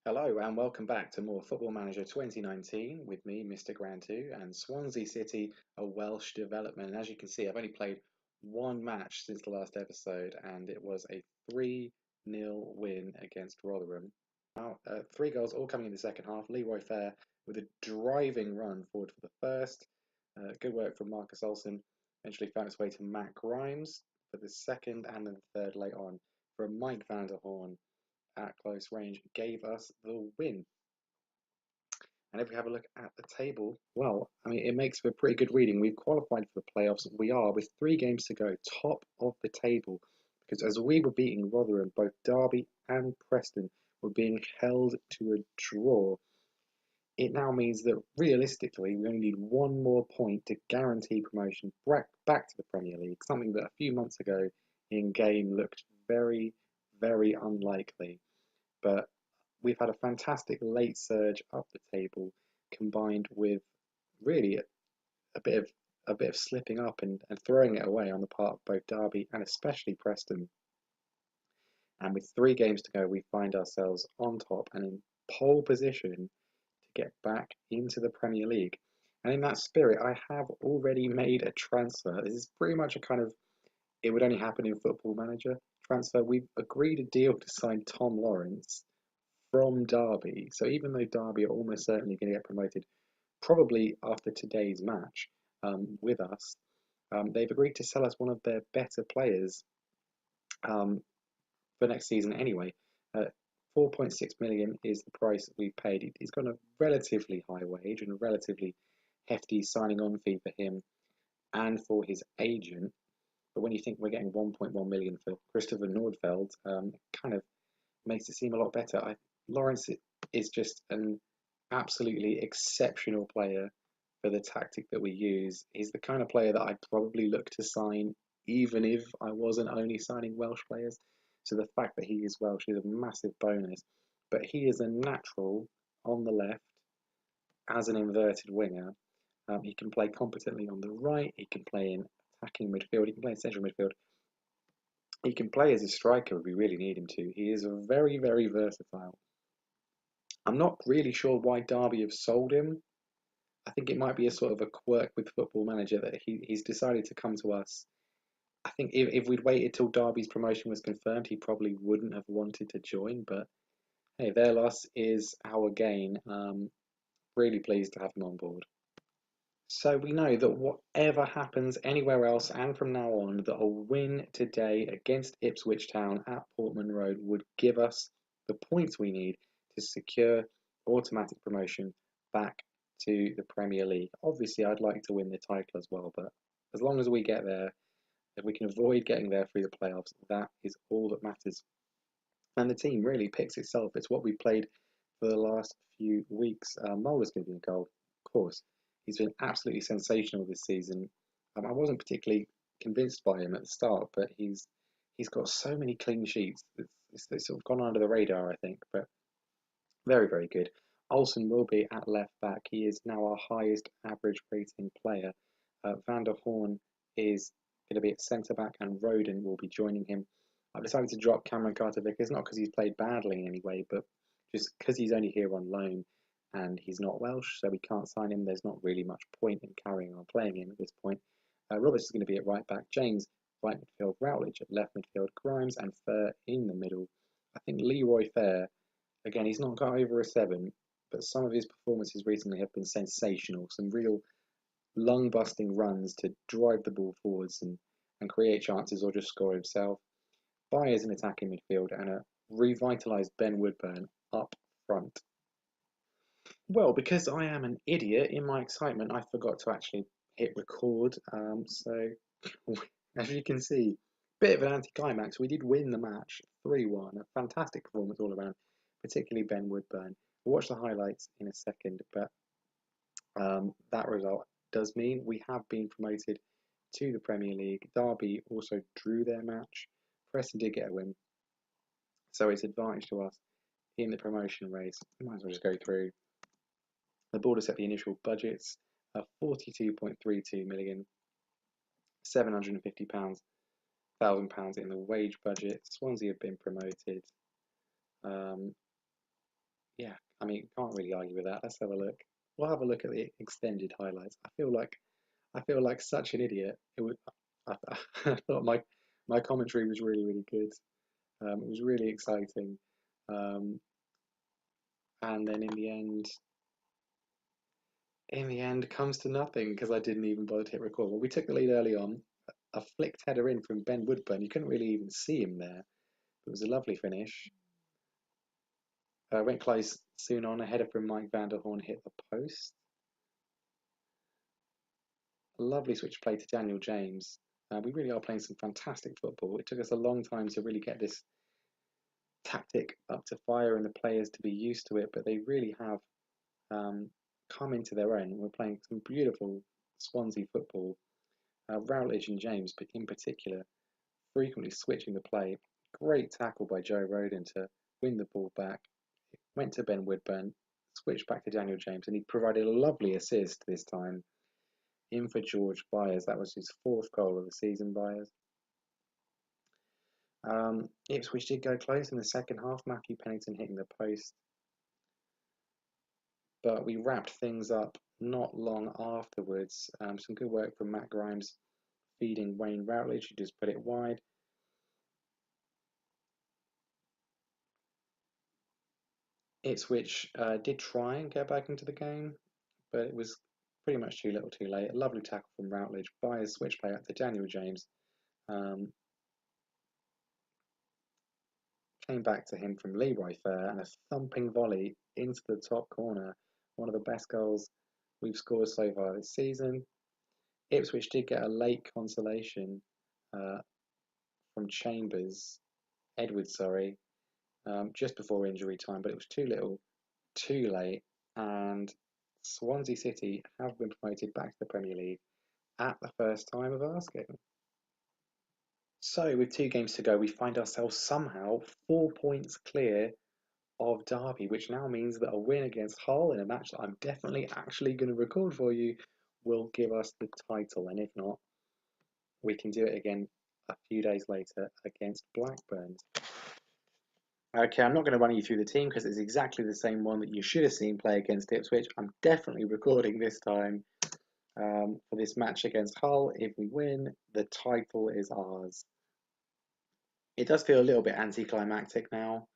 Hello and welcome back to more Football Manager 2019 with me, Mr. Grantu, and Swansea City, a Welsh development. And as you can see, I've only played one match since the last episode, and it was a 3-0 win against Rotherham. Now, three goals all coming in the second half. Leroy Fair with a driving run forward for the first. Good work from Marcus Olsen. Eventually found its way to Matt Grimes for the second and then the third later on for Mike van der Horn at close range gave us the win. And if we have a look at the table, well, I mean, it makes for pretty good reading. We've qualified for the playoffs. We are, with 3 games to go, top of the table. Because as we were beating Rotherham, both Derby and Preston were being held to a draw. It now means that realistically, we only need one more point to guarantee promotion back to the Premier League, something that a few months ago in game looked very, very unlikely. But we've had a fantastic late surge up the table, combined with really a bit of slipping up and throwing it away on the part of both Derby and especially Preston. And with 3 games to go, we find ourselves on top and in pole position to get back into the Premier League. And in that spirit, I have already made a transfer. This is pretty much a kind of, it would only happen in Football Manager transfer. We've agreed a deal to sign Tom Lawrence from Derby. So even though Derby are almost certainly going to get promoted, probably after today's match with us, they've agreed to sell us one of their better players for next season anyway. 4.6 million is the price that we've paid. He's got a relatively high wage and a relatively hefty signing on fee for him and for his agent. But when you think we're getting 1.1 million for Christopher Nordfeld, kind of makes it seem a lot better. Lawrence is just an absolutely exceptional player for the tactic that we use. He's the kind of player that I'd probably look to sign even if I wasn't only signing Welsh players. So the fact that he is Welsh is a massive bonus. But he is a natural on the left as an inverted winger. He can play competently on the right. He can play in attacking midfield. He can play in central midfield. He can play as a striker if we really need him to. He is very, very versatile. I'm not really sure why Derby have sold him. I think it might be a sort of a quirk with Football Manager that he's decided to come to us. I think if we'd waited till Derby's promotion was confirmed, he probably wouldn't have wanted to join. But hey, their loss is our gain. Really pleased to have him on board. So we know that whatever happens anywhere else and from now on, that a win today against Ipswich Town at Portman Road would give us the points we need to secure automatic promotion back to the Premier League. Obviously, I'd like to win the title as well, but as long as we get there, if we can avoid getting there through the playoffs, that is all that matters. And the team really picks itself. It's what we played for the last few weeks. Muller's going to be in goal, of course. He's been absolutely sensational this season. I wasn't particularly convinced by him at the start, but he's got so many clean sheets. It's sort of gone under the radar, I think, but very, very good. Olsen will be at left back. He is now our highest average rating player. Van der Horn is going to be at centre back, and Roden will be joining him. I've decided to drop Cameron Carter-Vickers, not because he's played badly in any way, but just because he's only here on loan and he's not Welsh, so we can't sign him. There's not really much point in carrying on playing him at this point. Roberts is going to be at right back, James right midfield, Routledge at left midfield, Grimes and Fair in the middle. I think Leroy Fair, again, he's not got over a 7, but some of his performances recently have been sensational. Some real lung-busting runs to drive the ball forwards and create chances or just score himself. Byers in attacking midfield and a revitalised Ben Woodburn up front. Well, because I am an idiot, in my excitement, I forgot to actually hit record. So, as you can see, bit of an anticlimax. We did win the match 3-1. A fantastic performance all around, particularly Ben Woodburn. We'll watch the highlights in a second, but that result does mean we have been promoted to the Premier League. Derby also drew their match. Preston did get a win, so it's advantage to us in the promotion race. Might as well just go through. The board has set the initial budgets of £42.32 million, £750,000 in the wage budget. Swansea have been promoted. Yeah, I mean, can't really argue with that. Let's have a look. We'll have a look at the extended highlights. I feel like such an idiot. I, I thought my commentary was really good. It was really exciting. Um, and then in the end, comes to nothing because I didn't even bother to hit record. Well, we took the lead early on. A flicked header in from Ben Woodburn. You couldn't really even see him there. It was a lovely finish. Went close soon on. A header from Mike van der Horn hit the post. A lovely switch play to Daniel James. We really are playing some fantastic football. It took us a long time to really get this tactic up to fire and the players to be used to it, but they really have come into their own. We're playing some beautiful Swansea football. Routledge and James, but in particular, frequently switching the play. Great tackle by Joe Rodon to win the ball back. Went to Ben Woodburn, switched back to Daniel James, and he provided a lovely assist this time in for George Byers. That was his fourth goal of the season, Byers. Ipswich did go close in the second half, Matthew Pennington hitting the post, but we wrapped things up not long afterwards. Some good work from Matt Grimes feeding Wayne Routledge, who just put it wide. Ipswich did try and get back into the game, but it was pretty much too little too late. A lovely tackle from Routledge, Byers switch play out to Daniel James. Um, Came back to him from Leroy Fair and a thumping volley into the top corner. One of the best goals we've scored so far this season. Ipswich did get a late consolation uh, from Edwards, sorry, just before injury time, but it was too little, too late, and Swansea City have been promoted back to the Premier League at the first time of asking. So, with 2 games to go, we find ourselves somehow 4 points clear of Derby, which now means that a win against Hull in a match that I'm definitely actually going to record for you will give us the title. And if not, we can do it again a few days later against Blackburn. Okay, I'm not going to run you through the team because it's exactly the same one that you should have seen play against Ipswich. I'm definitely recording this time for this match against Hull. If we win, the title is ours. It does feel a little bit anticlimactic now.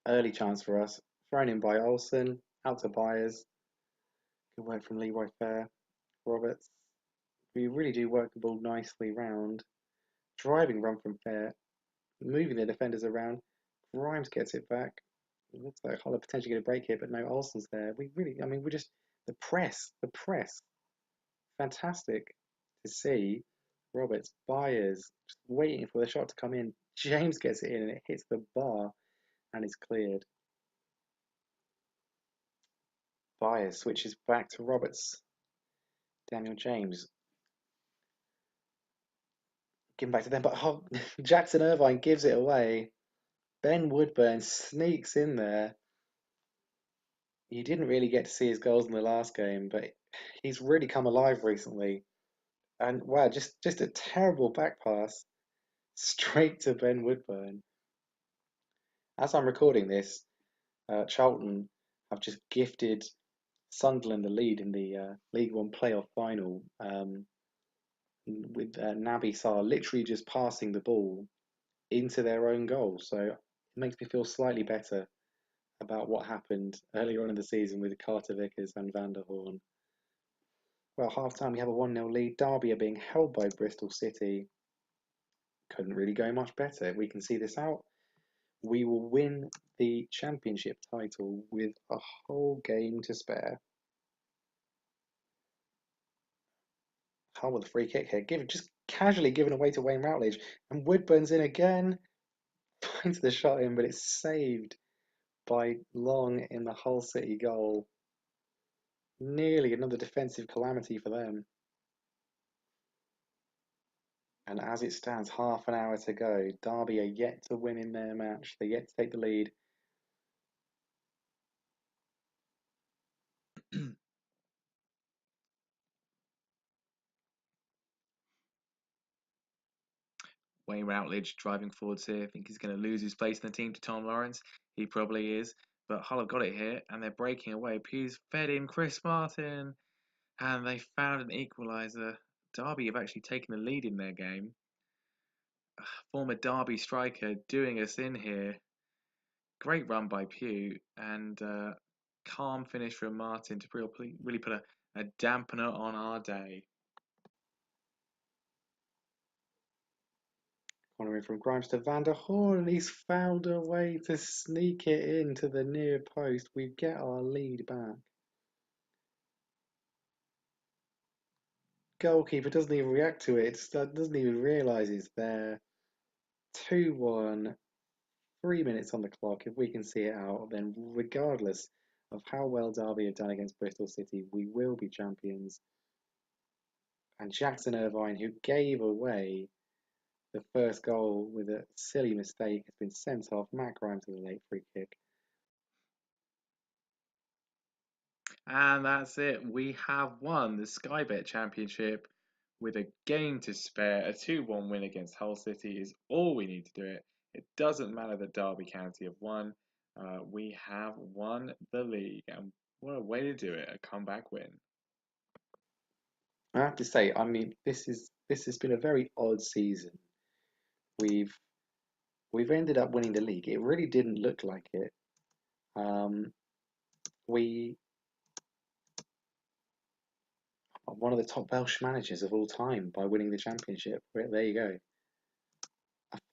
Early chance for us. Thrown in by Olsen, out to Byers. Good work from Leroy Fair. Roberts. We really do work the ball nicely round. Driving run from Fair, moving the defenders around. Grimes gets it back. It looks like Hull are potentially going to break it, but no, Olsen's there. I mean, we're just the press. Fantastic to see. Roberts, Byers, just waiting for the shot to come in. James gets it in and it hits the bar and is cleared. Byers switches back to Roberts. Daniel James. Give back to them, but Jackson Irvine gives it away. Ben Woodburn sneaks in there. You didn't really get to see his goals in the last game, but he's really come alive recently. And wow, just a terrible back pass straight to Ben Woodburn. As I'm recording this, Charlton have just gifted Sunderland the lead in the League One playoff final with Naby Sarr literally just passing the ball into their own goal. So it makes me feel slightly better about what happened earlier on in the season with Carter Vickers and Van der Horn. Well, half time we have a 1-0 lead. Derby are being held by Bristol City. Couldn't really go much better. If we can see this out, we will win the championship title with a whole game to spare. Hull with a free kick here, just casually given away to Wayne Routledge, and Woodburn's in again, finds the shot in, but it's saved by Long in the Hull City goal. Nearly another defensive calamity for them. And as it stands, half an hour to go. Derby are yet to win in their match. They're yet to take the lead. Wayne Routledge driving forwards here. I think he's going to lose his place in the team to Tom Lawrence. He probably is. But Hull have got it here, and they're breaking away. Pugh's fed in Chris Martin, and they found an equaliser. Derby have actually taken the lead in their game. Former Derby striker doing us in here. Great run by Pugh, and calm finish from Martin to really put a dampener on our day. Corner in from Grimes to Van der Horn, and he's found a way to sneak it into the near post. We get our lead back. Goalkeeper doesn't even react to it, doesn't even realise it's there. 2-1, 3 minutes on the clock. If we can see it out, then regardless of how well Derby have done against Bristol City, we will be champions. And Jackson Irvine, who gave away the first goal with a silly mistake, has been sent off. Matt Grimes with a late free kick. And that's it. We have won the Sky Bet Championship with a game to spare. A 2-1 win against Hull City is all we need to do it. It doesn't matter that Derby County have won. We have won the league, and what a way to do it! A comeback win. I have to say, I mean, this has been a very odd season. We've ended up winning the league. It really didn't look like it. We are one of the top Welsh managers of all time by winning the championship. There you go,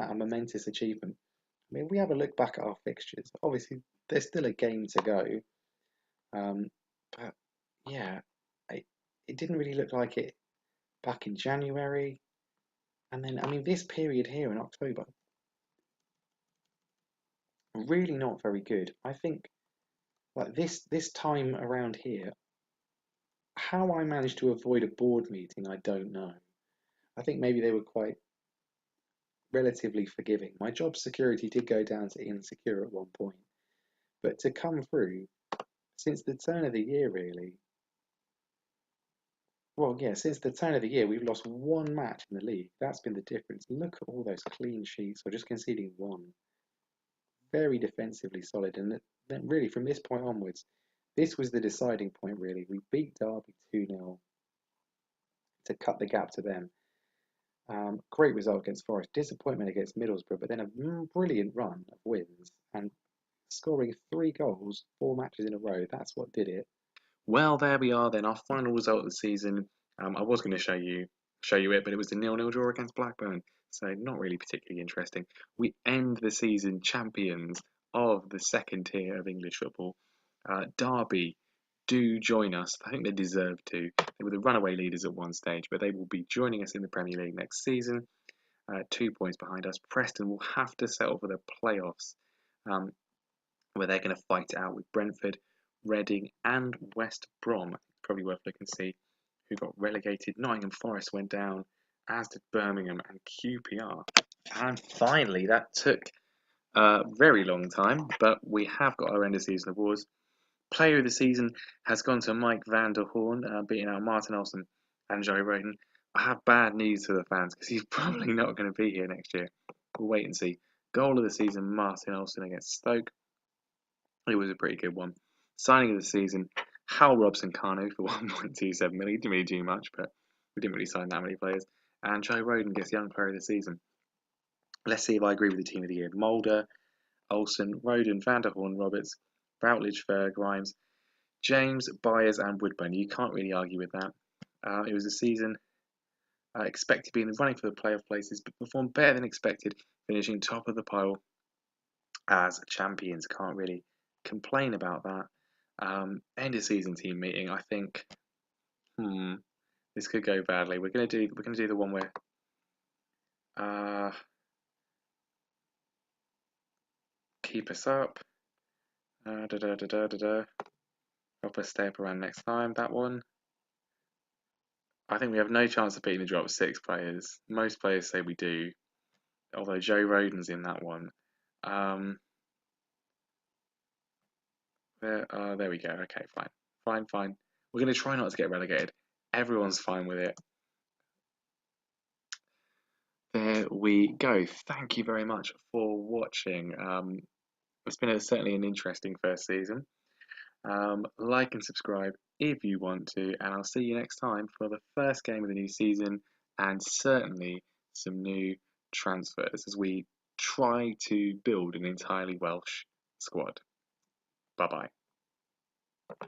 a momentous achievement. I mean, we have a look back at our fixtures. Obviously, there's still a game to go, but yeah, it didn't really look like it back in January, and then I mean, this period here in October, really not very good. I think like this time around here, how I managed to avoid a board meeting, I don't know. I think maybe they were quite relatively forgiving. My job security did go down to insecure at one point, but to come through since the turn of the year, really. Well, yeah, since the turn of the year, we've lost one match in the league. That's been the difference. Look at all those clean sheets. We're just conceding one. Very defensively solid. And then, really, from this point onwards, this was the deciding point, really. We beat Derby 2-0 to cut the gap to them. Great result against Forest. Disappointment against Middlesbrough, but then a brilliant run of wins. And scoring 3 goals, 4 matches in a row, that's what did it. Well, there we are then. Our final result of the season. I was going to show you it, but it was the 0-0 draw against Blackburn, so not really particularly interesting. We end the season champions of the second tier of English football. Derby do join us. I think they deserve to. They were the runaway leaders at one stage, but they will be joining us in the Premier League next season. 2 points behind us. Preston will have to settle for the playoffs, where they're going to fight it out with Brentford, Reading, and West Brom. It's probably worth looking to see who got relegated. Nottingham Forest went down, as did Birmingham and QPR. And finally, that took a very long time, but we have got our end of season awards. Player of the season has gone to Mike van der Horn, beating out Martin Olsen and Joe Roden. I have bad news for the fans because he's probably not going to be here next year. We'll wait and see. Goal of the season, Martin Olsen against Stoke. It was a pretty good one. Signing of the season, Hal Robson-Kanu for 1.27 million. Didn't really do much, but we didn't really sign that many players. And Joe Roden gets Young Player of the Season. Let's see if I agree with the Team of the Year. Mulder, Olsen, Roden, Van der Horn, Roberts, Routledge, Fer, Grimes, James, Byers, and Woodburn. You can't really argue with that. It was a season expected to be in the running for the playoff places, but performed better than expected, finishing top of the pile as champions. Can't really complain about that. End of season team meeting. I think, this could go badly. We're gonna do the one where keep us up. Help us stay up around next time. That one. I think we have no chance of beating the drop 6 players. Most players say we do, although Joe Roden's in that one. There we go. Okay, fine. We're going to try not to get relegated. Everyone's fine with it. there we go. Thank you very much for watching. It's been certainly an interesting first season. Like and subscribe if you want to, and I'll see you next time for the first game of the new season and certainly some new transfers as we try to build an entirely Welsh squad. Bye bye.